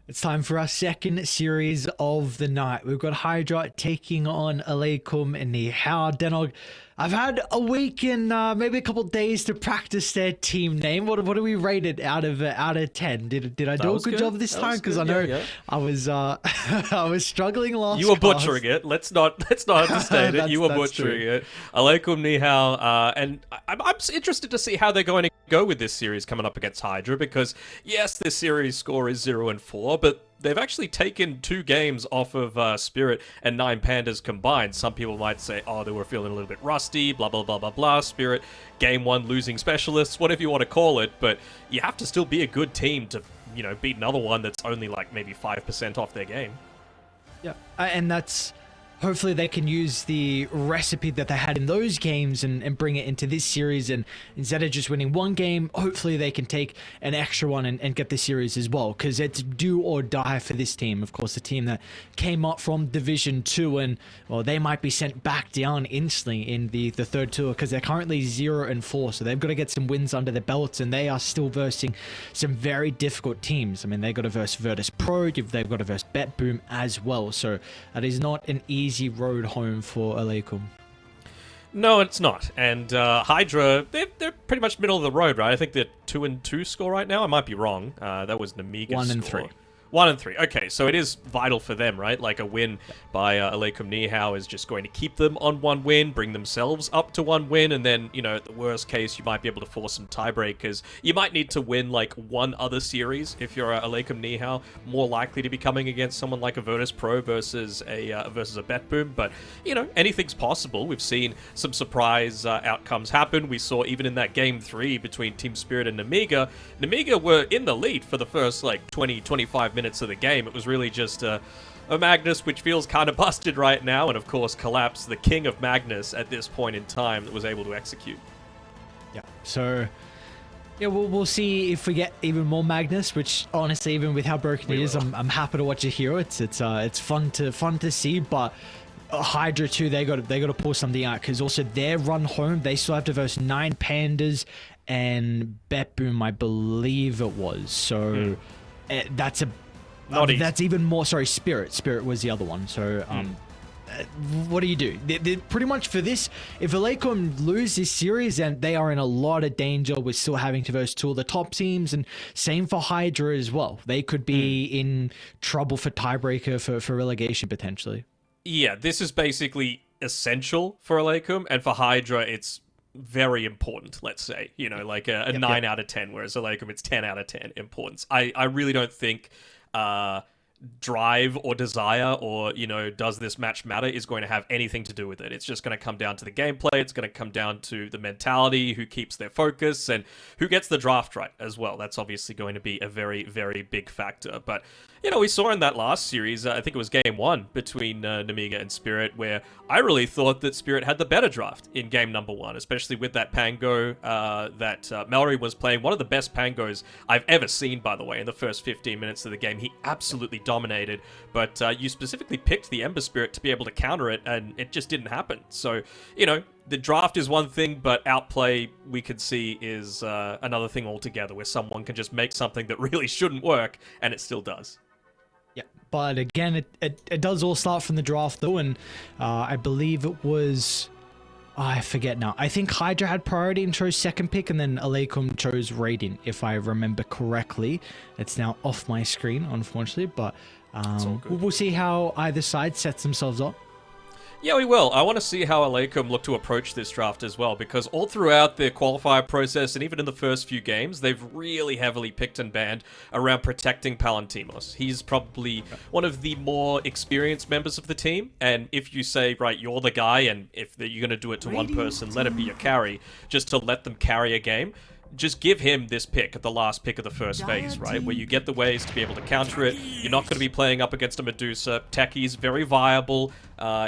It's time for our second series of the night. We've got HYDRA taking on EEUKUMNIHAO. Danog, I've had a week and maybe a couple days to practice their team name. What do we rate it out of 10? Did I do a good job this time? Because I know I was I was struggling last. You were butchering it. Let's not understate it. You were butchering it. EEUKUMNIHAO, and I'm interested to see how they're going to go with this series coming up against HYDRA, because yes, this series score is 0-4, but they've actually taken 2 games off of Spirit and 9 Pandas combined. Some people might say, oh, they were feeling a little bit rusty, blah, blah, blah, blah, blah. Spirit, game 1 losing specialists, whatever you want to call it. But you have to still be a good team to, beat another one that's only like maybe 5% off their game. Yeah, and that's... Hopefully they can use the recipe that they had in those games and bring it into this series, and instead of just winning one game, hopefully they can take an extra one and get the series as well, because it's do or die for this team. Of course, the team that came up from Division 2, and well, they might be sent back down instantly in the third tour, because they're currently 0-4, so they've got to get some wins under their belts, and they are still versing some very difficult teams. I mean, they've got to verse Virtus Pro, they've got to verse BetBoom as well, so that is not an easy road home for EEUKUM. No, it's not. And HYDRA, they're pretty much middle of the road, right? I think they're 2-2 score right now. I might be wrong. That was Namiga's 1-3. 1-3. Okay, so it is vital for them, right? Like a win by EEUKUMNIHAO is just going to keep them on 1 win, bring themselves up to 1 win, and then, at the worst case, you might be able to force some tiebreakers. You might need to win like one other series if you're EEUKUMNIHAO, more likely to be coming against someone like a Virtus Pro versus a BetBoom. But anything's possible. We've seen some surprise outcomes happen. We saw even in that game 3 between Team Spirit and Namiga were in the lead for the first like 20-25 minutes of the game. It was really just a Magnus, which feels kind of busted right now, and of course Collapse, the king of Magnus at this point in time, that was able to execute. Yeah, so yeah, we'll see if we get even more Magnus, which honestly, even with how broken it is, I'm happy to watch a hero. It's fun to see, but HYDRA too, they got to pull something out, because also their run home, they still have to verse 9 Pandas and BetBoom, I believe it was. So that's even more. Sorry, Spirit was the other one. So what do you do? They're pretty much for this, if EEUKUM lose this series, then they are in a lot of danger with still having to verse 2 of the top teams, and same for HYDRA as well. They could be in trouble for tiebreaker for relegation potentially. Yeah, this is basically essential for EEUKUM, and for HYDRA it's very important, let's say, like a 9 out of 10, whereas EEUKUM it's 10 out of 10 importance. I really don't think drive or desire or, does this match matter is going to have anything to do with it. It's just going to come down to the gameplay. It's going to come down to the mentality, who keeps their focus, and who gets the draft right as well. That's obviously going to be a very, very big factor. But, we saw in that last series, I think it was game 1 between Namiga and Spirit, where I really thought that Spirit had the better draft in game number 1, especially with that Pango that Mallory was playing. One of the best Pangos I've ever seen, by the way, in the first 15 minutes of the game. He absolutely dominated, but you specifically picked the Ember Spirit to be able to counter it, and it just didn't happen. So, the draft is one thing, but outplay, we could see, is another thing altogether, where someone can just make something that really shouldn't work, and it still does. Yeah, but again, it does all start from the draft, though, and I believe it was... I forget now. I think HYDRA had priority and chose second pick, and then EEUKUM chose Radiant, if I remember correctly. It's now off my screen, unfortunately, but we'll see how either side sets themselves up. Yeah, we will. I want to see how EEUKUM look to approach this draft as well, because all throughout their qualifier process, and even in the first few games, they've really heavily picked and banned around protecting Palantimos. He's probably one of the more experienced members of the team, and if you say, right, you're the guy, and if you're going to do it to one person, let it be your carry, just to let them carry a game, just give him this pick at the last pick of the first phase, right? Where you get the ways to be able to counter it. You're not going to be playing up against a Medusa. Techie's very viable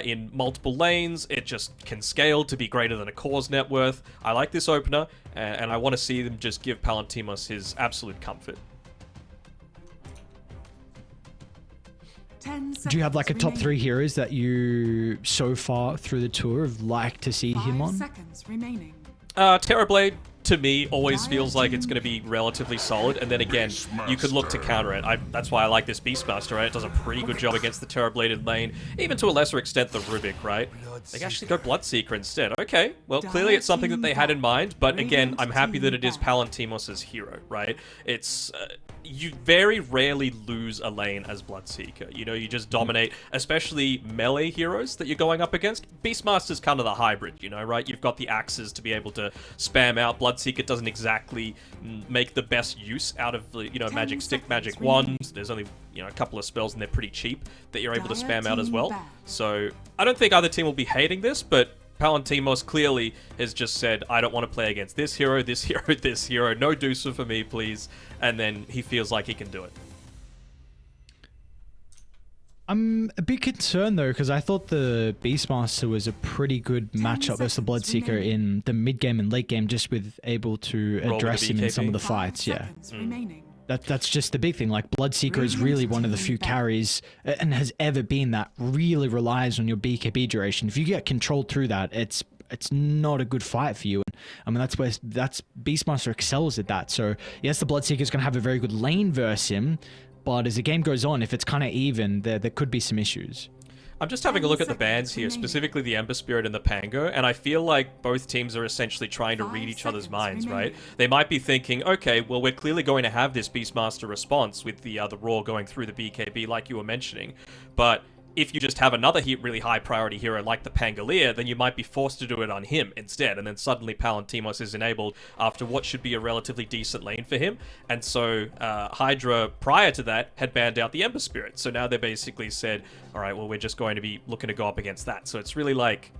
in multiple lanes. It just can scale to be greater than a core's net worth. I like this opener, and I want to see them just give Palantimos his absolute comfort. Do you have like a top 3 heroes that you, so far through the tour, have liked to see him on? Terrorblade, to me, always feels like it's going to be relatively solid, and then again, you could look to counter it. That's why I like this Beastmaster, right? It does a pretty good job against the Terrabladed lane, even to a lesser extent the Rubik, right? They actually go Bloodseeker instead. Okay, well, clearly it's something that they had in mind, but again, I'm happy that it is Palantimos' hero, right? It's... you very rarely lose a lane as Bloodseeker. You know, you just dominate, especially melee heroes that you're going up against. Beastmaster's kind of the hybrid, you know, right? You've got the axes to be able to spam out. Bloodseeker doesn't exactly make the best use out of the, you know, magic stick, magic wands. There's only, you know, a couple of spells and they're pretty cheap that you're able to spam out as well. So I don't think either team will be hating this, but Palantimos clearly has just said, I don't want to play against this hero, this hero, this hero. No Deucer for me, please. And then he feels like he can do it. I'm a bit concerned though, because I thought the Beastmaster was a pretty good matchup versus the Bloodseeker in the mid game and late game, just with able to address him in some of the fights. Yeah. That's just the big thing. Like, Bloodseeker is really one of the few carries and has ever been that really relies on your BKB duration. If you get controlled through that, it's not a good fight for you. And I mean, that's Beastmaster excels at that. So yes, the Bloodseeker is going to have a very good lane versus him, but as the game goes on, if it's kind of even, there could be some issues. I'm just having a look at the bans here, specifically the Ember Spirit and the Pango, and I feel like both teams are essentially trying to read each other's minds, right? They might be thinking, okay, well, we're clearly going to have this Beastmaster response with the Roar going through the BKB like you were mentioning, but if you just have another really high priority hero like the Pangolier, then you might be forced to do it on him instead, and then suddenly Palantimos is enabled after what should be a relatively decent lane for him. And so HYDRA, prior to that, had banned out the Ember Spirit. So now they basically said, all right, well, we're just going to be looking to go up against that. So it's really like...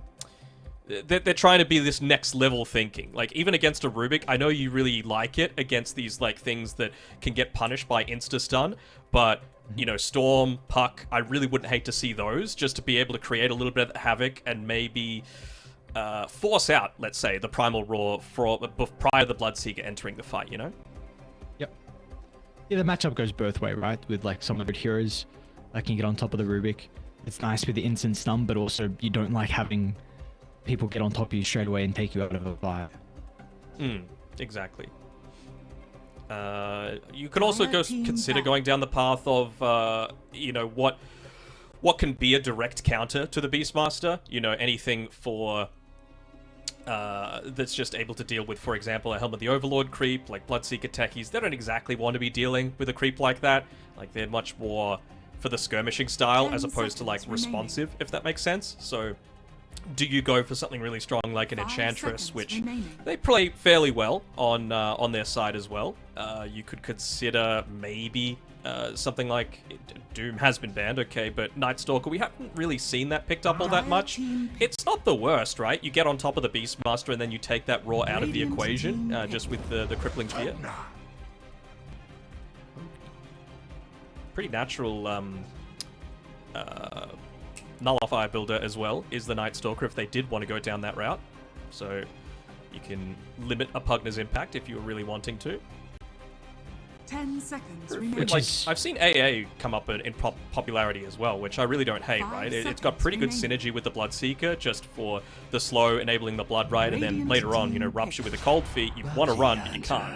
They're trying to be this next level thinking. Like, even against a Rubik, I know you really like it against these, like, things that can get punished by insta-stun, but... you know, Storm, Puck, I really wouldn't hate to see those, just to be able to create a little bit of havoc and maybe force out, let's say, the Primal Roar prior to the Bloodseeker entering the fight, you know? Yep. Yeah, the matchup goes both ways, right? With, like, some of the heroes that can get on top of the Rubik. It's nice with the instant stun, but also you don't like having people get on top of you straight away and take you out of a fight. Exactly. You could also consider going down the path of, you know, what can be a direct counter to the Beastmaster. You know, anything for that's just able to deal with, for example, a Helm of the Overlord creep, like Bloodseeker techies. They don't exactly want to be dealing with a creep like that. Like, they're much more for the skirmishing style as opposed to, like, responsive, if that makes sense. So... do you go for something really strong like an Enchantress, which they play fairly well on their side as well? You could consider maybe something like Doom has been banned, okay, but Night Stalker, we haven't really seen that picked up all that much. It's not the worst, right? You get on top of the Beastmaster and then you take that Roar out of the equation just with the Crippling Spear. Pretty natural nullifier builder as well is the Night Stalker if they did want to go down that route. So you can limit a Pugner's impact if you were really wanting to. 10 seconds remaining. Like, I've seen AA come up in popularity as well, which I really don't hate, right? It's got pretty good synergy with the Bloodseeker, just for the slow enabling the Blood Right, and then later on, you know, Rupture with the Cold Feet. You want to run, but you can't.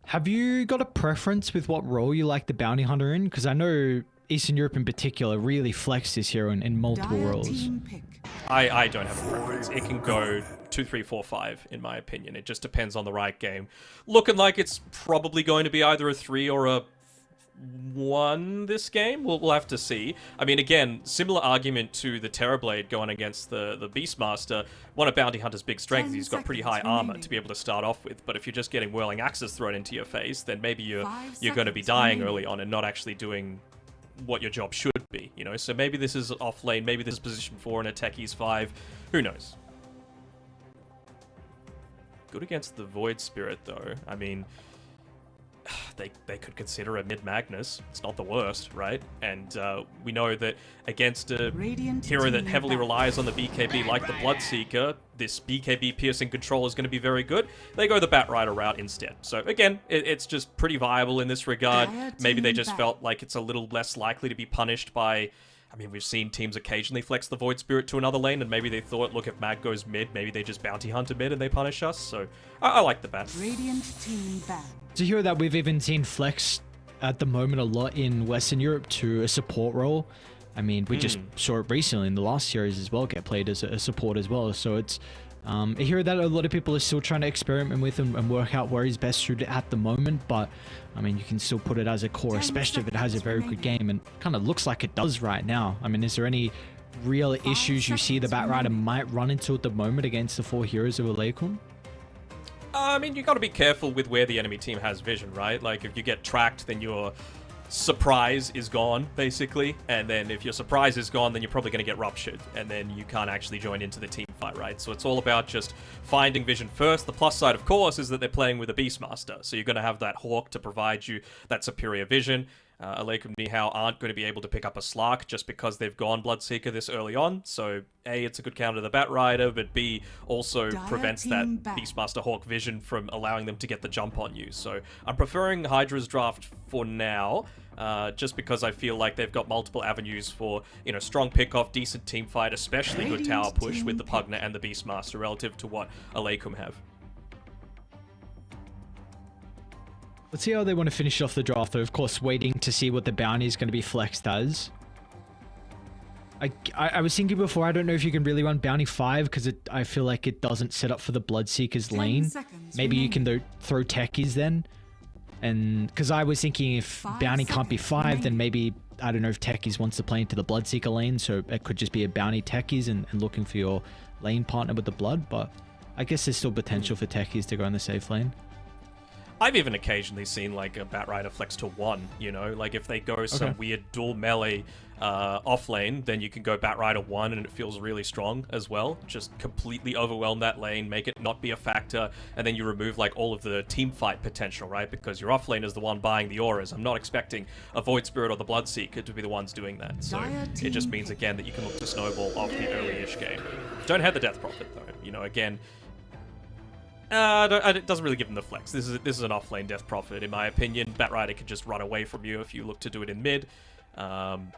Have you got a preference with what role you like the Bounty Hunter in? Because I know Eastern Europe in particular really flex this hero in multiple roles. I don't have a preference. It can go 2, 3, 4, 5, in my opinion. It just depends on the right game. Looking like it's probably going to be either a 3 or a 1 this game. We'll have to see. I mean, again, similar argument to the Terrorblade going against the Beastmaster. One of Bounty Hunter's big strengths is he's got pretty high armor to be able to start off with, but if you're just getting Whirling Axes thrown into your face, then maybe you're going to be dying early on and not actually doing what your job should be, you know? So maybe this is off lane, maybe this is position 4 and a Techies 5, who knows? Good against the Void Spirit, though. I mean, they could consider a mid-Magnus. It's not the worst, right? And we know that against a hero that heavily relies on the BKB like the Bloodseeker, this BKB piercing control is going to be very good. They go the Batrider route instead. So again, it's just pretty viable in this regard. Maybe they just felt like it's a little less likely to be punished by I mean, we've seen teams occasionally flex the Void Spirit to another lane, and maybe they thought, look, if Mag goes mid, maybe they just Bounty Hunter mid and they punish us. So I like the ban. Radiant team ban. To hear that we've even seen flex at the moment a lot in Western Europe to a support role. I mean, we just saw it recently in the last series as well, get played as a support as well. So it's I hear that a lot of people are still trying to experiment with and work out where he's best suited at the moment, but I mean, you can still put it as a core, especially if it has a very good game, and kind of looks like it does right now. I mean, is there any real issues you see the Batrider might run into at the moment against the 4 heroes of Aleikum? I mean, you got to be careful with where the enemy team has vision, right? Like, if you get tracked, then your surprise is gone, basically. And then if your surprise is gone, then you're probably going to get ruptured. And then you can't actually join into the team fight, right? So it's all about just finding vision first. The plus side, of course, is that they're playing with a Beastmaster. So you're going to have that Hawk to provide you that superior vision. EEU aren't going to be able to pick up a Slark just because they've gone Bloodseeker this early on. So A, it's a good counter to the Batrider, but B, also prevents that Beastmaster Hawk vision from allowing them to get the jump on you. So I'm preferring Hydra's draft for now, just because I feel like they've got multiple avenues for, you know, strong pick-off, decent team fight, especially good tower push with the Pugna and the Beastmaster relative to what Aleikum have. Let's see how they want to finish off the draft, though. Of course, waiting to see what the bounty is going to be flexed as. I was thinking before, I don't know if you can really run bounty 5 because I feel like it doesn't set up for the Bloodseeker's lane. Maybe you can throw techies then. And because I was thinking if bounty can't be 5, then maybe, I don't know if techies wants to play into the Bloodseeker lane, so it could just be a bounty techies and looking for your lane partner with the blood. But I guess there's still potential for techies to go in the safe lane. I've even occasionally seen like a Batrider flex to 1, you know, like if they go some weird dual melee off lane, then you can go Batrider 1 and it feels really strong as well. Just completely overwhelm that lane, make it not be a factor, and then you remove like all of the team fight potential, right? Because your off lane is the one buying the auras. I'm not expecting a Void Spirit or the Bloodseeker to be the ones doing that. So it just means again that you can look to snowball off the early-ish game. Don't have the Death Prophet though, you know, again. It doesn't really give them the flex. This is an off-lane Death Prophet, in my opinion. Batrider can just run away from you if you look to do it in mid. And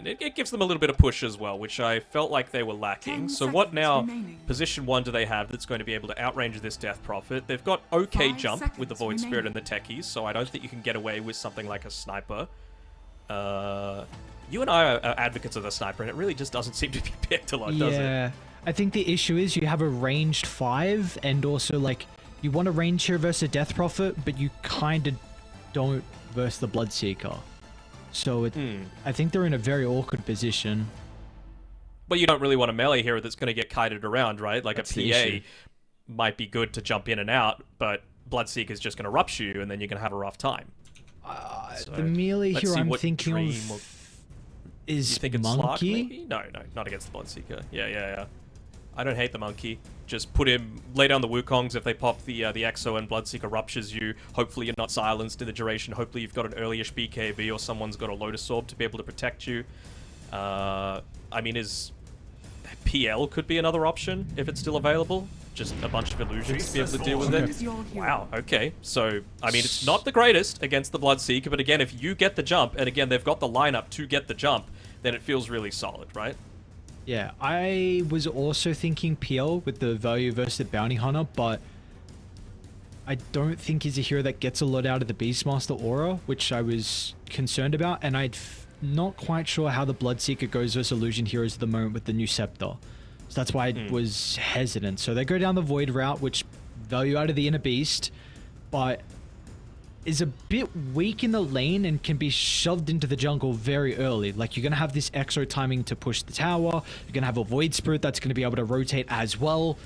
it gives them a little bit of push as well, which I felt like they were lacking. So what now, position 1 do they have that's going to be able to outrange this Death Prophet? They've got okay jump with the Void Spirit and the techies, so I don't think you can get away with something like a Sniper. You and I are advocates of the Sniper, and it really just doesn't seem to be picked a lot, does it? Yeah. I think the issue is you have a ranged 5, and also like you want a range here versus a Death Prophet, but you kind of don't versus the Bloodseeker. So I think they're in a very awkward position. But you don't really want a melee hero that's going to get kited around, right? Like That's a PA might be good to jump in and out, but Bloodseeker is just going to rupture you, and then you're going to have a rough time. So the melee hero I'm thinking of is you think it's Monkey. Slark, maybe? No, not against the Bloodseeker. Yeah. I don't hate the Monkey. Just put him, lay down the Wukongs if they pop the Exo and Bloodseeker ruptures you. Hopefully you're not silenced in the duration. Hopefully you've got an early-ish BKB or someone's got a Lotus Orb to be able to protect you. I mean, PL could be another option if it's still available. Just a bunch of illusions to be able to deal with it. Wow, okay. So, I mean, it's not the greatest against the Bloodseeker, but again, if you get the jump, and again, they've got the lineup to get the jump, then it feels really solid, right? Yeah, I was also thinking PL with the value versus the Bounty Hunter, but I don't think he's a hero that gets a lot out of the Beastmaster aura, which I was concerned about, and I'm not quite sure how the Bloodseeker goes versus Illusion heroes at the moment with the new Scepter. So that's why I was hesitant. So they go down the Void route, which value out of the Inner Beast, but is a bit weak in the lane and can be shoved into the jungle very early. Like, you're going to have this Exo timing to push the tower. You're going to have a Void Spirit that's going to be able to rotate as well,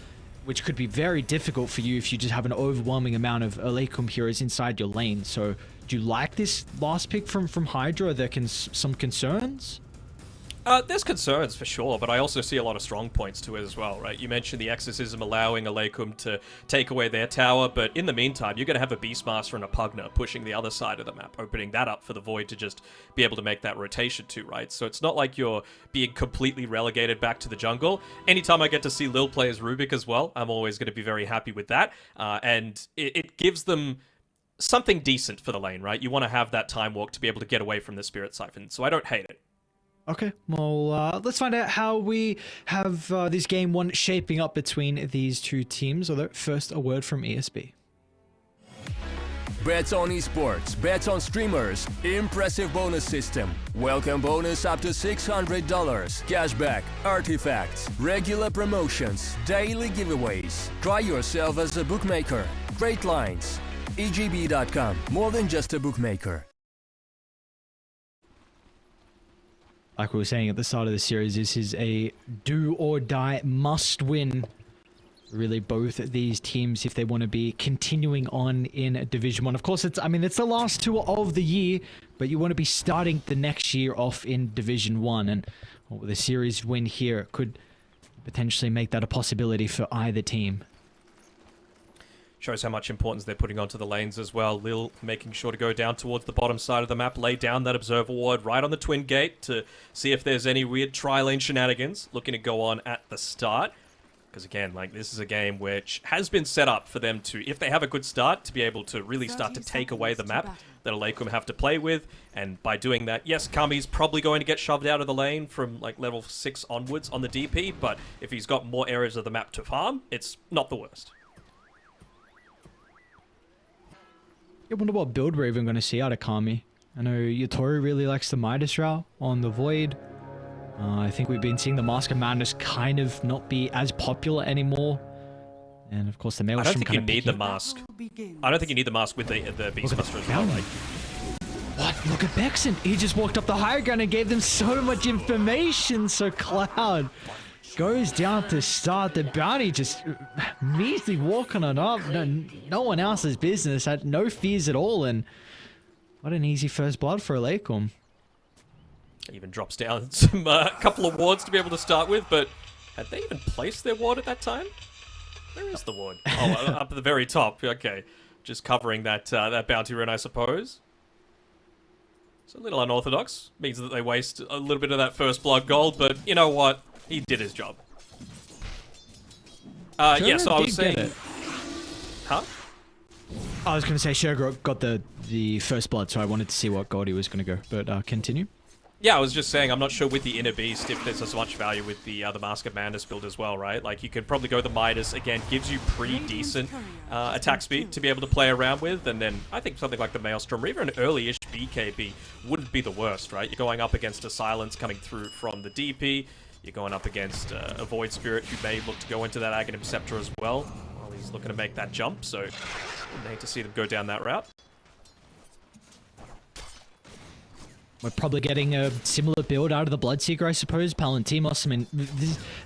which could be very difficult for you if you just have an overwhelming amount of Aleikum heroes inside your lane. So do you like this last pick from HYDRA? Are there some concerns? There's concerns for sure, but I also see a lot of strong points to it as well, right? You mentioned the Exorcism allowing Aleikum to take away their tower, but in the meantime, you're going to have a Beastmaster and a Pugna pushing the other side of the map, opening that up for the Void to just be able to make that rotation to, right? So it's not like you're being completely relegated back to the jungle. Anytime I get to see Lil play as Rubik as well, I'm always going to be very happy with that, and it gives them something decent for the lane, right? You want to have that time walk to be able to get away from the Spirit Siphon, so I don't hate it. Okay, well, let's find out how we have this game one shaping up between these two teams. Although, first, a word from ESB. Bets on esports, bets on streamers, impressive bonus system. Welcome bonus up to $600, cashback, artifacts, regular promotions, daily giveaways. Try yourself as a bookmaker. Great lines. EGB.com, more than just a bookmaker. Like we were saying at the start of the series, this is a do or die must win. Really, both these teams, if they want to be continuing on in Division 1. Of course, it's the last tour of the year, but you want to be starting the next year off in Division 1. And with a series win here could potentially make that a possibility for either team. Shows how much importance they're putting onto the lanes as well. Lil making sure to go down towards the bottom side of the map, lay down that observer ward right on the twin gate to see if there's any weird tri-lane shenanigans looking to go on at the start. Because again, like, this is a game which has been set up for them to, if they have a good start, to be able to really start to take away the map that Aleikum have to play with. And by doing that, yes, Kami's probably going to get shoved out of the lane from like level 6 onwards on the DP, but if he's got more areas of the map to farm, it's not the worst. I wonder what build we're even going to see out of Kami. I know Yatori really likes the Midas route on the Void. I think we've been seeing the Mask of Madness kind of not be as popular anymore. And of course the Maelstrom. I don't think you need the mask. I don't think you need the mask with the Beastmaster as well. Like, what? Look at Bexon. He just walked up the higher ground and gave them so much information. So Cloud goes down to start the bounty, just measly walking on up. No one else's business. Had no fears at all. And what an easy first blood for Aleikum. Even drops down some couple of wards to be able to start with, but had they even placed their ward at that time? Where is the ward? Oh, up at the very top. Okay, just covering that that bounty rune, I suppose. It's a little unorthodox. Means that they waste a little bit of that first blood gold, but you know what? He did his job. Yeah, so I was saying... Huh? I was going to say Sugar got the first blood, so I wanted to see what gold he was going to go, but continue. Yeah, I was just saying, I'm not sure with the Inner Beast if there's as much value with the Mask of Madness build as well, right? Like, you could probably go the Midas, again, gives you pretty decent attack speed to be able to play around with, and then I think something like the Maelstrom, or even an early-ish BKB wouldn't be the worst, right? You're going up against a Silence coming through from the DP, you're going up against a Void Spirit who may look to go into that Aghanim Scepter as well, while he's looking to make that jump, so I'd hate to see them go down that route. We're probably getting a similar build out of the Bloodseeker, I suppose. Palantimos, I mean,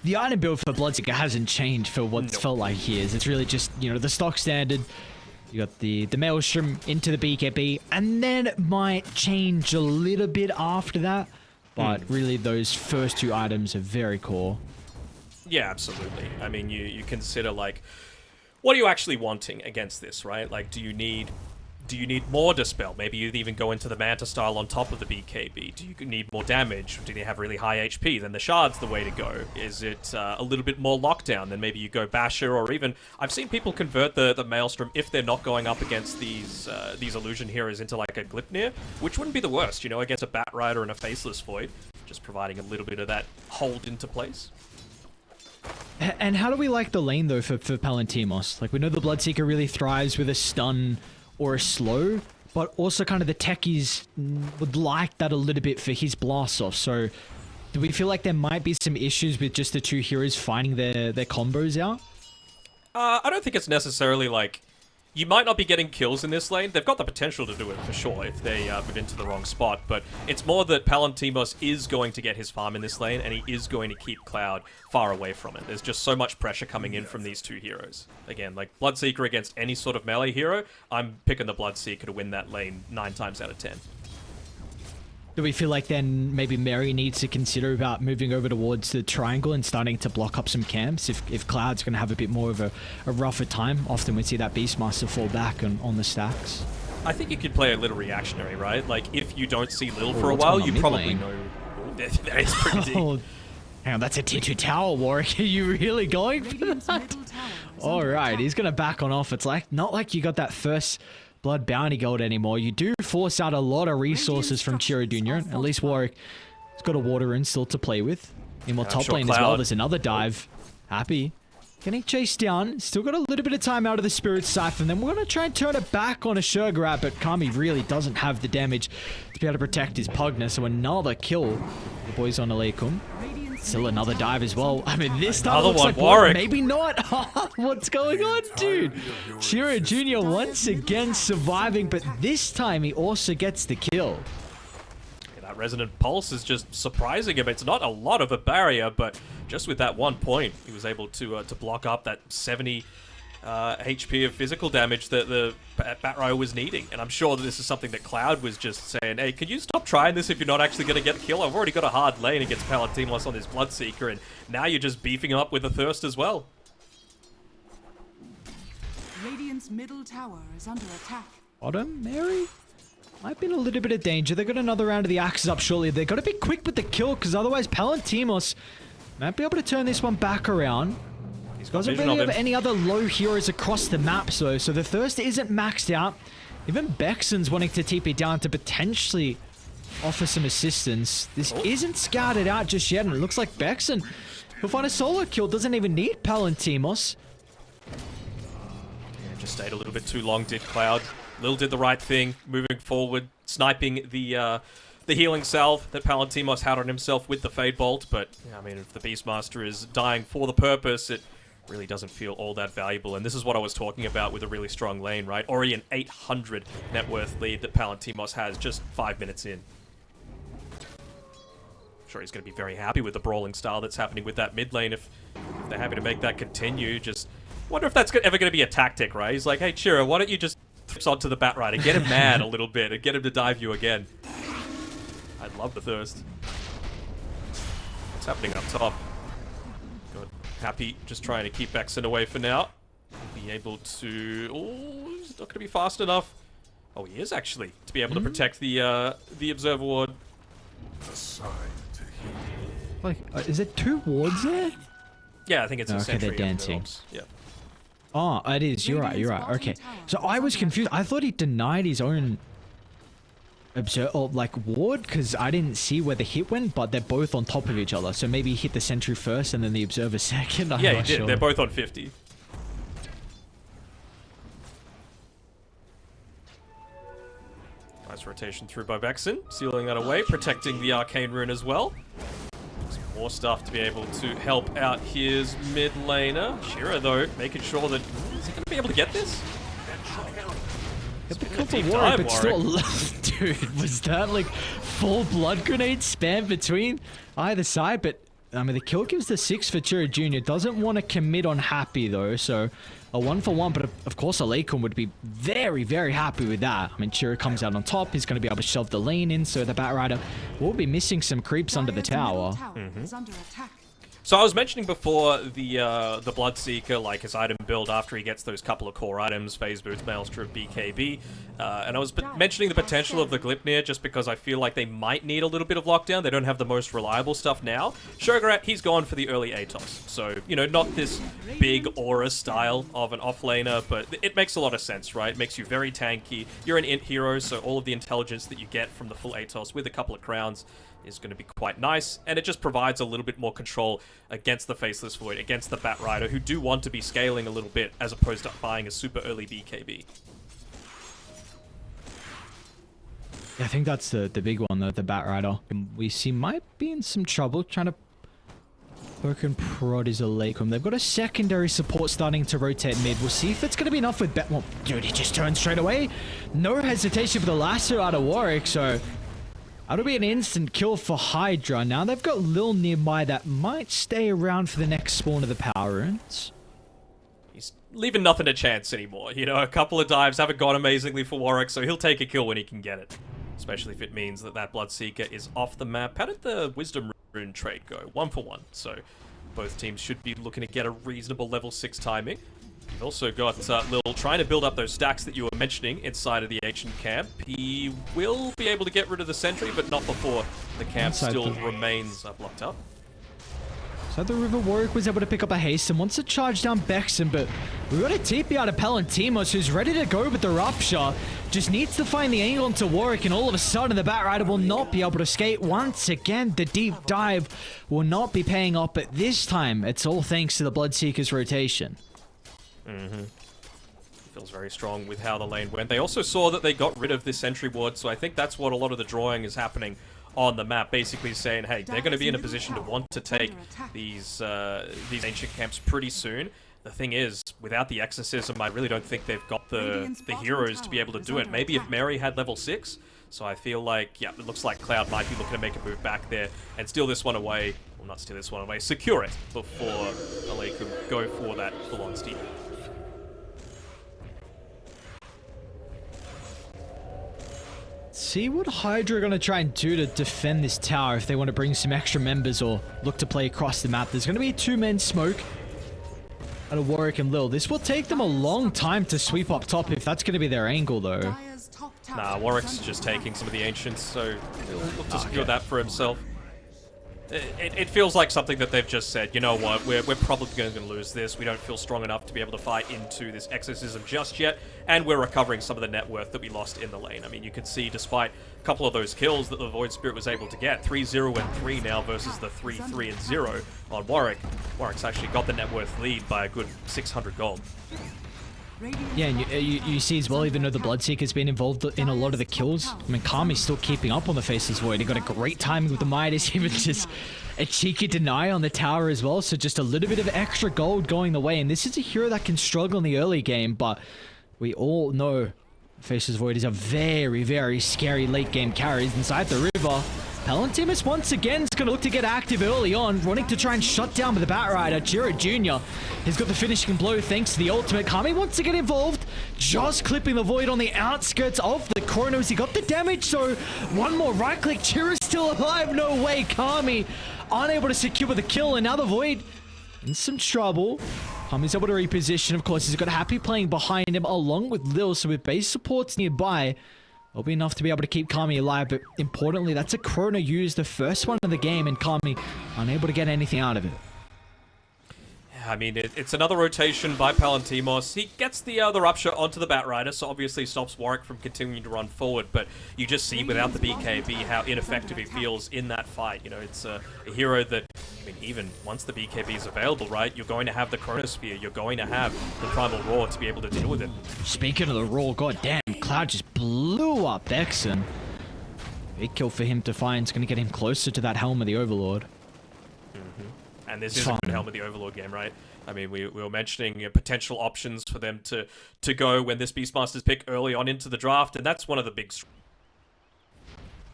the item build for Bloodseeker hasn't changed for what's felt like years. It's really just, you know, the stock standard. You got the Maelstrom into the BKB, and then it might change a little bit after that. But really, those first two items are very core. Yeah, absolutely. I mean, you consider, like, what are you actually wanting against this, right? Like, do you need more Dispel? Maybe you'd even go into the Manta style on top of the BKB. Do you need more damage? Do they have really high HP? Then the Shard's the way to go. Is it a little bit more lockdown? Then maybe you go Basher, or even... I've seen people convert the Maelstrom if they're not going up against these Illusion Heroes into like a Glypnir, which wouldn't be the worst, you know, against a Bat Rider and a Faceless Void. Just providing a little bit of that hold into place. And how do we like the lane, though, for Palantimos? Like, we know the Bloodseeker really thrives with a stun or a slow, but also kind of the techies would like that a little bit for his blast off. So do we feel like there might be some issues with just the two heroes finding their combos out? I don't think it's necessarily like... You might not be getting kills in this lane. They've got the potential to do it for sure if they move into the wrong spot, but it's more that Palantimos is going to get his farm in this lane, and he is going to keep Cloud far away from it. There's just so much pressure coming in from these two heroes. Again, like Bloodseeker against any sort of melee hero, I'm picking the Bloodseeker to win that lane 9 times out of 10. Do we feel like then maybe Mary needs to consider about moving over towards the triangle and starting to block up some camps if Cloud's going to have a bit more of a rougher time? Often we see that Beastmaster fall back on the stacks. I think you could play a little reactionary, right? Like, if you don't see Lil for a while, you probably know... That is pretty deep. Hang on, that's a T2 tower, Warwick. Are you really going for that? Alright, he's going to back on off. It's like not like you got that first... Blood bounty gold anymore. You do force out a lot of resources from Chiro Jr. At least Warwick He's got a water rune still to play with. In I'm top sure lane as well, Cloud- there's another dive. Happy. Getting chased down. Still got a little bit of time out of the Spirit Siphon. Then we're going to try and turn it back on a Sugar Rat, but Kami really doesn't have the damage to be able to protect his Pugna. So another kill. The boys on Aleikum. Still another dive as well. I mean, this time Another looks one, like Warwick. maybe not. What's going on, dude? Shira Jr. once again surviving, but this time he also gets the kill. Yeah, that Resonant Pulse is just surprising him. It's not a lot of a barrier, but just with that 1 point, he was able to block up that 70 HP of physical damage that the Batrow was needing. And I'm sure that this is something that Cloud was just saying, hey, can you stop trying this if you're not actually going to get the kill? I've already got a hard lane against Palantimos on this Bloodseeker, and now you're just beefing him up with a Thirst as well. Radiant's middle tower is under attack. Bottom, Mary? Might be in a little bit of danger. They got another round of the axes up shortly. They got to be quick with the kill, because otherwise Palantimos might be able to turn this one back around. Doesn't really have any other low heroes across the map, so the Thirst isn't maxed out. Even Bexon's wanting to TP down to potentially offer some assistance. This isn't scouted out just yet, and it looks like Bexon will find a solo kill. Doesn't even need Palantimos. Yeah, just stayed a little bit too long, did Cloud. Lil did the right thing, moving forward, sniping the healing salve that Palantimos had on himself with the Fade Bolt, but, I mean, if the Beastmaster is dying for the purpose, it really doesn't feel all that valuable. And this is what I was talking about with a really strong lane, right? Already an 800 net worth lead that Palantimos has just 5 minutes in. I'm sure he's going to be very happy with the brawling style that's happening with that mid lane if they're happy to make that continue. Just wonder if that's ever going to be a tactic, right? He's like, hey, Chira, why don't you just throw onto the Batrider, get him mad a little bit, and get him to dive you again. I'd love the Thirst. What's happening up top? Good. Happy just trying to keep Bexon away for now. Be able to... Oh, he's not going to be fast enough. Oh, he is actually, to be able to protect the Observer Ward. Like, is it 2 wards there? Yeah, I think it's a Okay, sentry. they're dancing. Yeah. Oh, it is. You're right. You're right. Okay. So I was confused. I thought he denied his own ward, because I didn't see where the hit went, but they're both on top of each other. So maybe he hit the sentry first and then the observer second. I'm Yeah, not he did. sure. They're both on 50. Nice rotation through by Bexon, sealing that away, protecting the Arcane Rune as well. Some more stuff to be able to help out his mid laner. Shira, though, making sure that... Is he going to be able to get this? Yep, It's a couple deep Warwick, dive, but still, dude, was that like full blood grenade spam between either side? But I mean, the kill gives the 6 for Chira Jr. Doesn't want to commit on Happy though, so a 1-for-1. But of course, Aleikum would be very, very happy with that. I mean, Chira comes out on top. He's going to be able to shove the lane in, so the Batrider will be missing some creeps under the tower. Is under attack. So I was mentioning before the Bloodseeker, like his item build after he gets those couple of core items, Phase Boots, Maelstrom, BKB, and I was mentioning the potential of the Gleipnir just because I feel like they might need a little bit of lockdown. They don't have the most reliable stuff now. Shogarat, he's gone for the early Atos, so, you know, not this big aura style of an offlaner, but it makes a lot of sense, right? It makes you very tanky. You're an int hero, so all of the intelligence that you get from the full Atos with a couple of crowns is going to be quite nice, and it just provides a little bit more control against the Faceless Void, against the Batrider, who do want to be scaling a little bit, as opposed to buying a super early BKB. Yeah, I think that's the big one, the Batrider. We see might be in some trouble trying to poke and prod his Aleikum. They've got a secondary support starting to rotate mid. We'll see if it's going to be enough with Well, dude, he just turned straight away. No hesitation for the lasso out of Warwick, so... That'll be an instant kill for Hydra. Now they've got Lil nearby that might stay around for the next spawn of the power runes. He's leaving nothing to chance anymore. You know, a couple of dives haven't gone amazingly for Warwick, so he'll take a kill when he can get it. Especially if it means that that Bloodseeker is off the map. How did the Wisdom Rune trade go? 1-for-1. So both teams should be looking to get a reasonable level 6 timing. You've also got Lil trying to build up those stacks that you were mentioning inside of the ancient camp. He will be able to get rid of the sentry, but not before the camp still remains blocked up. So the River Warwick was able to pick up a haste and wants to charge down Bexon, but we got a TP out of Palantimos who's ready to go with the Rupture. Just needs to find the angle onto Warwick, and all of a sudden the Batrider will not be able to escape. Once again, the deep dive will not be paying off, but this time it's all thanks to the Bloodseeker's rotation. Feels very strong with how the lane went. They also saw that they got rid of this sentry ward, so I think that's what a lot of the drawing is happening on the map, basically saying, hey, they're going to be in a position to want to take these ancient camps pretty soon. The thing is, without the exorcism, I really don't think they've got the heroes to be able to do it. Maybe if Mary had level 6, so I feel like, yeah, it looks like Cloud might be looking to make a move back there and steal this one away. Well, not steal this one away, secure it before Aleikum go for that full-on steal. See what Hydra are going to try and do to defend this tower if they want to bring some extra members or look to play across the map. There's going to be a two-man smoke out of Warwick and Lil. This will take them a long time to sweep up top if that's going to be their angle, though. Nah, Warwick's just taking some of the Ancients, so he'll look to secure that for himself. It feels like something that they've just said, you know what, we're probably going to lose this. We don't feel strong enough to be able to fight into this exorcism just yet, and we're recovering some of the net worth that we lost in the lane. I mean, you can see, despite a couple of those kills that the Void Spirit was able to get, 3-0 and 3 now versus the 3-3 and 0 on Warwick. Warwick's actually got the net worth lead by a good 600 gold. Yeah, and you see as well, even though the Bloodseeker's been involved in a lot of the kills, I mean, Kami's still keeping up on the Faceless Void. He got a great timing with the Midas, even just a cheeky deny on the tower as well, so just a little bit of extra gold going the way. And this is a hero that can struggle in the early game, but we all know Faceless Void is a very, very scary late game carry inside the river. Palantimos once again is going to look to get active early on, wanting to try and shut down with the Batrider. Jiro Jr. has got the finishing blow thanks to the ultimate. Kami wants to get involved, just clipping the Void on the outskirts of the Chronos. He got the damage, so one more right click. Jiro's still alive, no way. Kami unable to secure the kill, and now the Void in some trouble. Kami's able to reposition. Of course, he's got Happy playing behind him along with Lil, so with base supports nearby, it'll be enough to be able to keep Kami alive, but importantly, that's a Chrono used, the first one of the game, and Kami unable to get anything out of it. I mean, it's another rotation by Palantimos. He gets the Rupture onto the Batrider, so obviously stops Warwick from continuing to run forward, but you just see without the BKB how ineffective he feels in that fight. You know, it's a hero that, I mean, even once the BKB is available, right, you're going to have the Chronosphere, you're going to have the Primal Roar to be able to deal with it. Speaking of the Roar, goddamn, Cloud just blew up Exon. Big kill for him to find. It's going to get him closer to that Helm of the Overlord. And this is a good Helm of the Overlord game, right? I mean, we were mentioning potential options for them to go when this Beastmaster's pick early on into the draft, and that's one of the big... So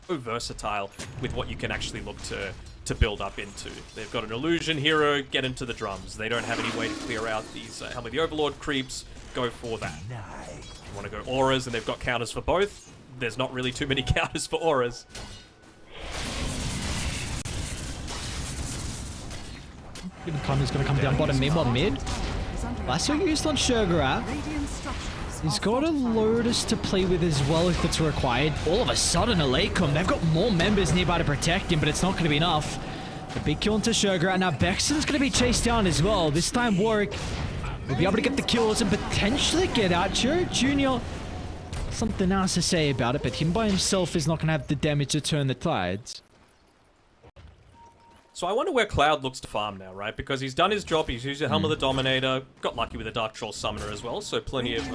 versatile with what you can actually look to build up into. They've got an Illusion hero, get into the drums. They don't have any way to clear out these Helm of the Overlord creeps, go for that. If you want to go auras, and they've got counters for both, there's not really too many counters for auras. Kami's going to come down bottom mid. Lasso used on Shurgarat. He's got a Lotus to play with as well if it's required. All of a sudden, Aleikum, they've got more members nearby to protect him, but it's not going to be enough. The big kill into Shurgarat. Now Bexon's going to be chased down as well. This time Warwick will be able to get the kills and potentially get out. Jiro Jr. something else to say about it, but him by himself is not going to have the damage to turn the tides. So I wonder where Cloud looks to farm now, right? Because he's done his job, he's used the Helm of the Dominator, got lucky with a Dark Troll Summoner as well, so plenty of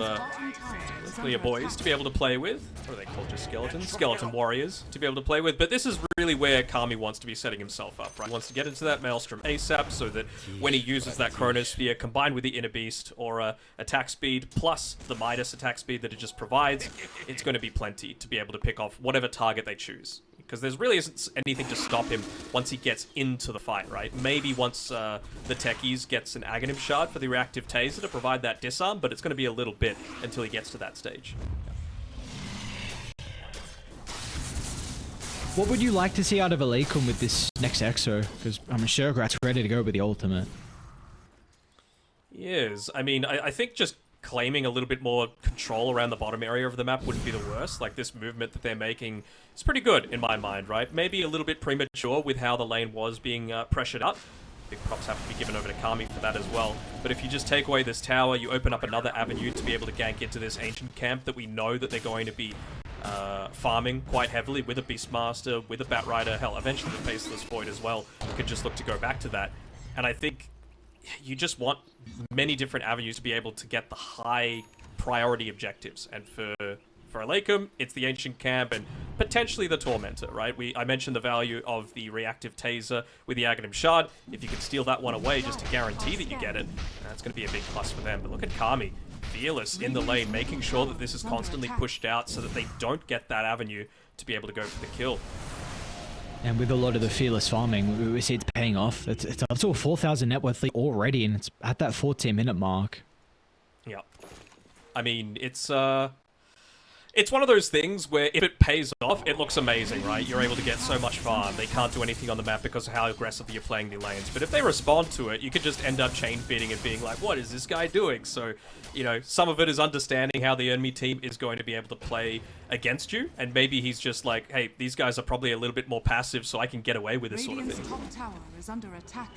boys to be able to play with. What are they called, just skeletons? Skeleton warriors to be able to play with. But this is really where Kami wants to be setting himself up, right? He wants to get into that Maelstrom ASAP so that when he uses that Chronosphere combined with the Inner Beast or attack speed plus the Midas attack speed that it just provides, it's going to be plenty to be able to pick off whatever target they choose. Because there really isn't anything to stop him once he gets into the fight, right? Maybe once the Techies gets an Aghanim Shard for the reactive Taser to provide that disarm, but it's going to be a little bit until he gets to that stage. What would you like to see out of Aleikum with this next Exo? Because I'm sure Shurgarat's ready to go with the ultimate. Yes, I mean, I think just claiming a little bit more control around the bottom area of the map wouldn't be the worst. Like, this movement that they're making is pretty good in my mind, right? Maybe a little bit premature with how the lane was being pressured up, big props have to be given over to Kami for that as well. But if you just take away this tower, you open up another avenue to be able to gank into this ancient camp that we know that they're going to be farming quite heavily with a Beastmaster, with a Batrider, hell, eventually the Faceless Void as well. You could just look to go back to that. And I think you just want many different avenues to be able to get the high priority objectives. And for Aleikum, it's the Ancient Camp and potentially the Tormentor, right? I mentioned the value of the reactive Taser with the Aghanim Shard. If you can steal that one away just to guarantee that you get it, that's going to be a big plus for them. But look at Kami, fearless in the lane, making sure that this is constantly pushed out so that they don't get that avenue to be able to go for the kill. And with a lot of the fearless farming, we see it's paying off. It's up to a 4,000 net worth lead already, and it's at that 14-minute mark. Yeah. I mean, it's one of those things where if it pays off, it looks amazing, right? You're able to get so much farm. They can't do anything on the map because of how aggressively you're playing the lanes. But if they respond to it, you could just end up chain feeding and being like, what is this guy doing? So, you know, some of it is understanding how the enemy team is going to be able to play against you. And maybe he's just like, hey, these guys are probably a little bit more passive, so I can get away with this sort of thing. Radiant's top tower is under attack.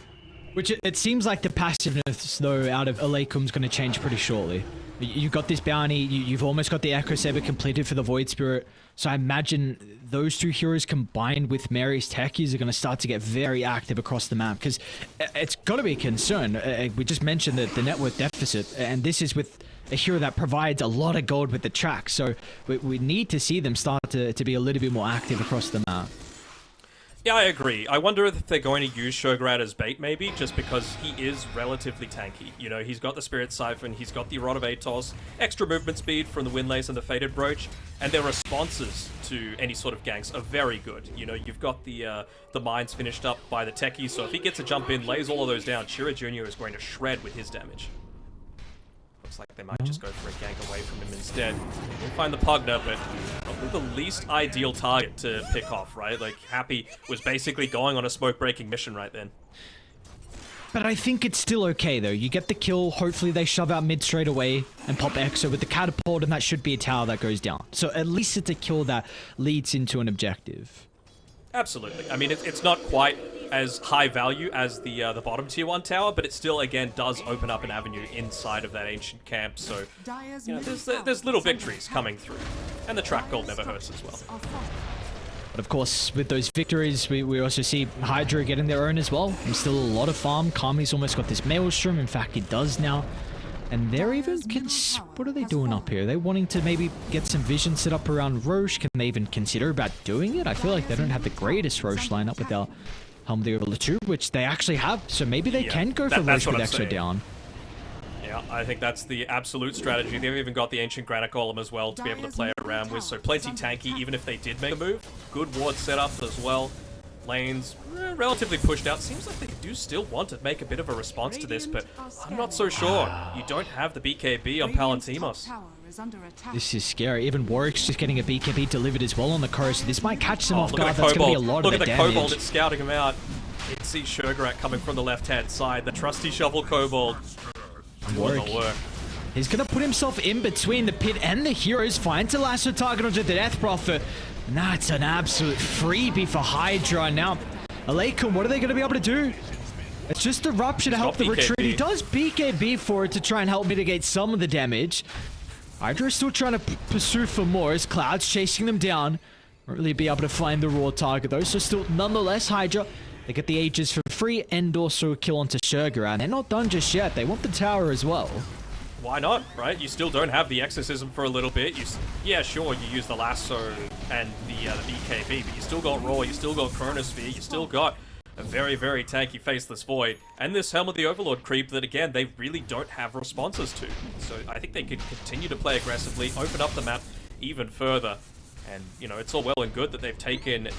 Which it seems like the passiveness, though, out of Aleikum's going to change pretty shortly. You've got this bounty, you've almost got the Echo Saber completed for the Void Spirit, so I imagine those two heroes combined with Mary's techies are going to start to get very active across the map, because it's got to be a concern. We just mentioned the net worth deficit, and this is with a hero that provides a lot of gold with the track, so we need to see them start to be a little bit more active across the map. Yeah, I agree. I wonder if they're going to use Shograt as bait, maybe, just because he is relatively tanky. You know, he's got the Spirit Siphon, he's got the Rod of Atos, extra movement speed from the Windlace and the Fated Brooch, and their responses to any sort of ganks are very good. You know, you've got the mines finished up by the Techie, so if he gets a jump in, lays all of those down, Shira Jr. is going to shred with his damage. Looks like they might just go for a gank away from him instead. We'll find the Pugna, but probably the least ideal target to pick off, right? Like, Happy was basically going on a smoke-breaking mission right then. But I think it's still okay, though. You get the kill, hopefully they shove out mid straight away and pop Exo with the catapult, and that should be a tower that goes down. So at least it's a kill that leads into an objective. Absolutely. I mean, it's not quite as high value as the bottom tier 1 tower, but it still, again, does open up an avenue inside of that ancient camp, so you know, there's little victories coming through. And the track gold never hurts as well. But of course, with those victories, we also see HYDRA getting their own as well. And still a lot of farm. Kami's almost got this Maelstrom. In fact, he does now. And they're even... what are they doing up here? Are they wanting to maybe get some vision set up around Roche? Can they even consider about doing it? I feel like they don't have the greatest Roche lineup with their Helm of the Overlord 2, which they actually have. So maybe they can go for Roche with Exo down. Yeah, I think that's the absolute strategy. They've even got the Ancient Granite Golem as well to be able to play around with, so plenty tanky even if they did make a move. Good ward setup as well. Lanes relatively pushed out. Seems like they do still want to make a bit of a response to this, but I'm not so sure. You don't have the BKB on Palantimos. This is scary. Even Warwick's just getting a BKB delivered as well on the coast. This might catch them off guard. That's going to be a lot of the damage. Look at the Kobold that's scouting him out. It sees Shograt coming from the left-hand side. The trusty Shovel Kobold. Warwick. He's going to put himself in between the pit and the heroes. Finds a lasso target onto the Death Prophet. And that's an absolute freebie for HYDRA. Now, Aleikum, what are they going to be able to do? It's just a rupture to help the retreat. He does BKB for it to try and help mitigate some of the damage. HYDRA is still trying to pursue for more as Cloud's chasing them down. Won't really be able to find the raw target though. So still, nonetheless, HYDRA, they get the Aegis for free and also a kill onto Shograt. They're not done just yet. They want the tower as well. Why not, right? You still don't have the Exorcism for a little bit. Yeah, sure, you use the Lasso and the BKB, but you still got Raw, you still got Chronosphere, you still got a very, very tanky Faceless Void, and this Helm of the Overlord creep that, again, they really don't have responses to. So I think they could continue to play aggressively, open up the map even further. And, you know, it's all well and good that they've taken that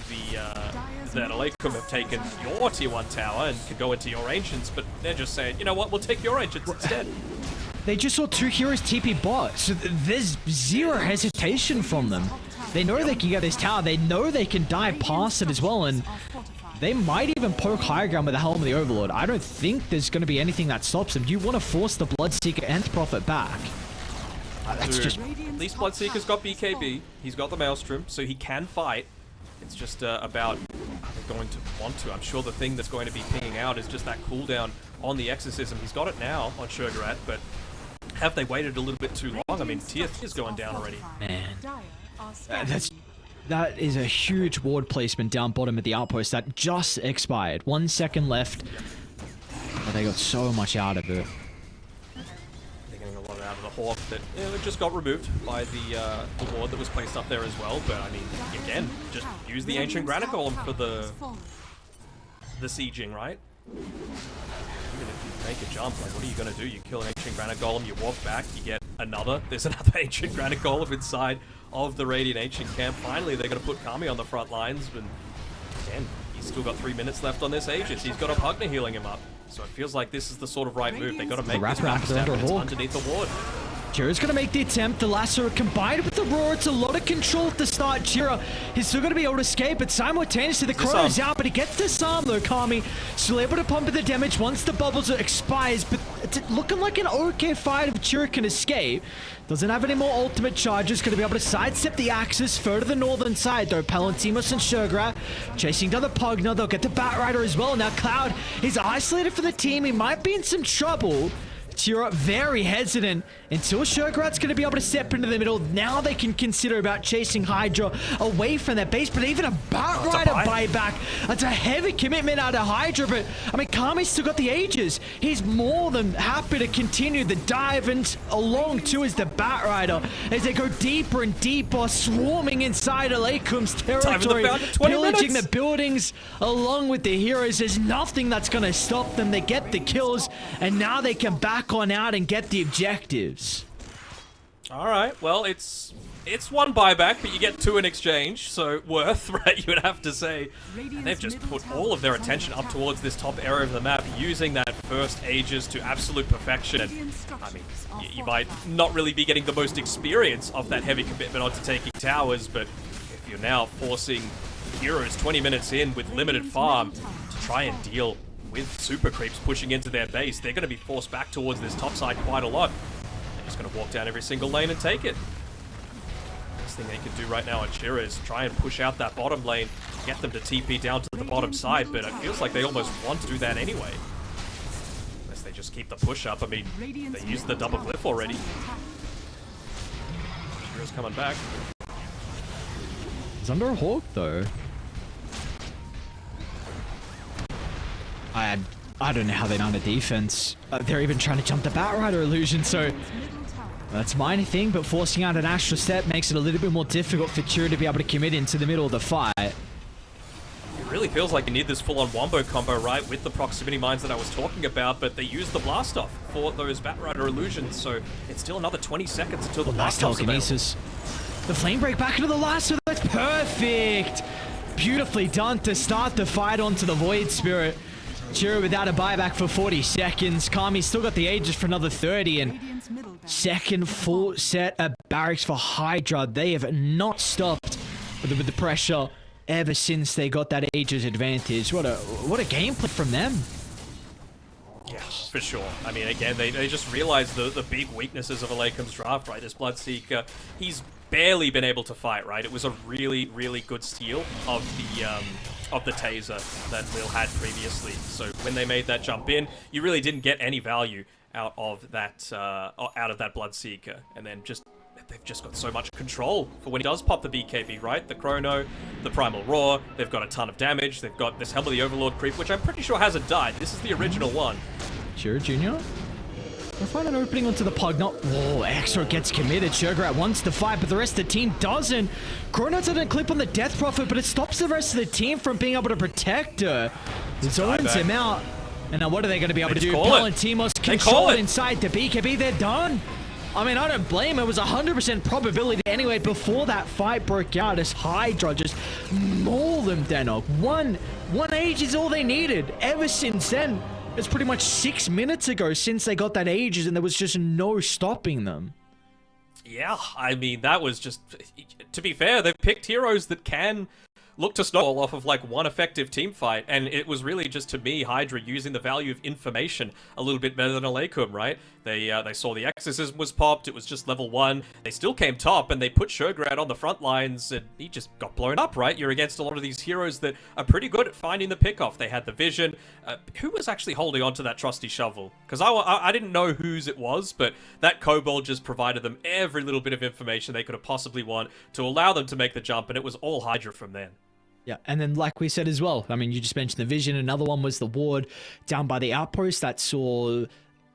Aleikum have taken your tier 1 tower and could go into your Ancients, but they're just saying, you know what, we'll take your Ancients instead. They just saw two heroes TP bot, so there's zero hesitation from them. They know they can get this tower, they know they can dive past it as well, and they might even poke higher ground with the Helm of the Overlord. I don't think there's going to be anything that stops them. You want to force the Bloodseeker and Prophet back. That's just... At least Bloodseeker's got BKB, he's got the Maelstrom, so he can fight. It's just about are they going to want to. I'm sure the thing that's going to be pinging out is just that cooldown on the Exorcism. He's got it now on Sugarat, but have they waited a little bit too long? I mean, tier 3 is going down already. Man, that is a huge ward placement down bottom at the outpost that just expired. 1 second left. But they got so much out of it. They're getting a lot out of the Hawk that just got removed by the ward that was placed up there as well. But I mean, again, just use the Ancient Granite Golem for the sieging, right? Even if you make a jump, like what are you going to do? You kill an Ancient Granite Golem, you walk back, you get another. There's another Ancient Granite Golem inside of the Radiant Ancient camp. Finally, they're going to put Kami on the front lines. And again, he's still got 3 minutes left on this Aegis. He's got a Pugna healing him up. So it feels like this is the sort of right move. They got to make this backstab, and it's underneath the ward. Jira's going to make the attempt. The lasso combined with the roar. It's a lot of control at the start. Jira, he's still going to be able to escape, but simultaneously the Chrono's out, but he gets disarmed though. Kami still able to pump the damage once the bubbles expires, but it's looking like an okay fight if Jira can escape. Doesn't have any more ultimate charges. Going to be able to sidestep the Axis further to the northern side though. Palantimos and Sugarat chasing down the Pugna. They'll get the Batrider as well. Now Cloud is isolated for the team. He might be in some trouble. Tira very hesitant until Sugarat's going to be able to step into the middle. Now they can consider about chasing Hydra away from their base, but even a Batrider buyback, that's a heavy commitment out of Hydra. But I mean, Kami's still got the Aegis. He's more than happy to continue the dive, and along too is the Batrider as they go deeper and deeper, swarming inside Aleikum's territory, pillaging the buildings along with the heroes. There's nothing that's going to stop them. They get the kills, and now they can back on out and get the objectives. All right, well, it's one buyback, but you get two in exchange, so worth, right, you would have to say. And they've just put all of their attention up towards this top area of the map, using that first Aegis to absolute perfection. And, I mean, you might not really be getting the most experience of that heavy commitment onto taking towers, but if you're now forcing heroes 20 minutes in with limited farm to try and deal with super creeps pushing into their base, they're going to be forced back towards this top side quite a lot. They're just going to walk down every single lane and take it. Best thing they can do right now on Shira is try and push out that bottom lane, get them to TP down to the bottom side, but it feels like they almost want to do that anyway. Unless they just keep the push up. I mean, they used the double glyph already. Shira's coming back. He's under a Hawk though. I don't know how they done the defense. They're even trying to jump the Batrider illusion, so that's my thing, but forcing out an Astral Step makes it a little bit more difficult for Chira to be able to commit into the middle of the fight. It really feels like you need this full-on wombo combo, right, with the proximity mines that I was talking about, but they use the blast off for those Batrider illusions, so it's still another 20 seconds until the blast off's available. The flame break back into the lasso, that's perfect! Beautifully done to start the fight onto the Void Spirit. Chira without a buyback for 40 seconds. Kami's still got the Aegis for another 30, and second full set of barracks for Hydra. They have not stopped with the pressure ever since they got that Aegis advantage. What a gameplay from them. Yeah, for sure. I mean, again, they just realized the big weaknesses of Aleikum's draft, right? This Bloodseeker, he's barely been able to fight, right? It was a really, really good steal of the taser that Lil had previously. So when they made that jump in, you really didn't get any value out of that Bloodseeker. And then they've just got so much control for when he does pop the BKB, right? The Chrono, the Primal Roar, they've got a ton of damage. They've got this Helm of the Overlord creep, which I'm pretty sure hasn't died. This is the original one. Chira Jr.? We'll find an opening onto the Pugna. Whoa, Extra gets committed. Sugarat wants to fight, but the rest of the team doesn't. Chrono's didn't clip on the Death Prophet, but it stops the rest of the team from being able to protect her. It zones him out. And now what are they going to be able to do? Palantimos control inside the BKB. They're done. I mean, I don't blame him. It was 100% probability anyway before that fight broke out as Hydra just mauled them, Danog. One age is all they needed. Ever since then, it's pretty much 6 minutes ago since they got that Aegis, and there was just no stopping them. Yeah, I mean, that was just... To be fair, they've picked heroes that can look to snowball off of, like, one effective team fight, and it was really just, to me, Hydra using the value of information a little bit better than Aleikum, right? They saw the exorcism was popped. It was just level 1. They still came top, and they put Shograt on the front lines, and he just got blown up, right? You're against a lot of these heroes that are pretty good at finding the pick-off. They had the vision. Who was actually holding on to that trusty shovel? Because I didn't know whose it was, but that kobold just provided them every little bit of information they could have possibly want to allow them to make the jump, and it was all Hydra from then. Yeah, and then like we said as well, I mean, you just mentioned the vision. Another one was the ward down by the outpost that saw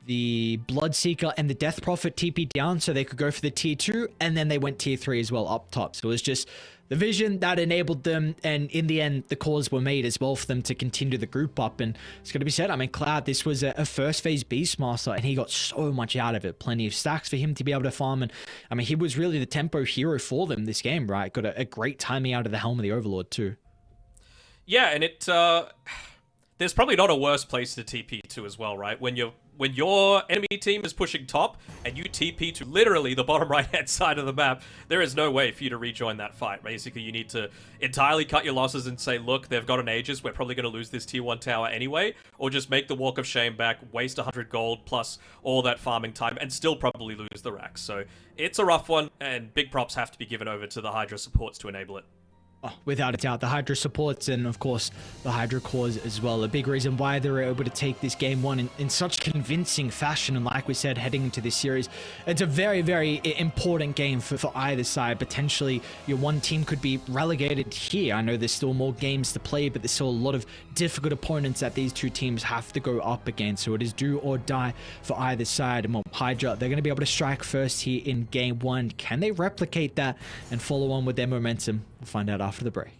the Bloodseeker and the Death Prophet TP down so they could go for the tier 2, and then they went tier 3 as well up top. So it was just the vision that enabled them, and in the end, the calls were made as well for them to continue the group up. And it's going to be said, I mean, Cloud, this was a first phase Beastmaster, and he got so much out of it. Plenty of stacks for him to be able to farm, and I mean, he was really the tempo hero for them this game, right? Got a great timing out of the Helm of the Overlord too. Yeah, and it there's probably not a worse place to TP to as well, right? When your enemy team is pushing top and you TP to literally the bottom right-hand side of the map, there is no way for you to rejoin that fight. Basically, you need to entirely cut your losses and say, look, they've got an Aegis, we're probably going to lose this tier 1 tower anyway, or just make the Walk of Shame back, waste 100 gold plus all that farming time, and still probably lose the racks. So it's a rough one, and big props have to be given over to the Hydra supports to enable it. Oh, without a doubt, the Hydra supports and, of course, the Hydra cores as well. A big reason why they were able to take this game 1 in such convincing fashion. And like we said, heading into this series, it's a very, very important game for either side. Potentially, your one team could be relegated here. I know there's still more games to play, but there's still a lot of difficult opponents that these two teams have to go up against. So it is do or die for either side. And well, Hydra, they're going to be able to strike first here in game 1. Can they replicate that and follow on with their momentum? We'll find out after the break.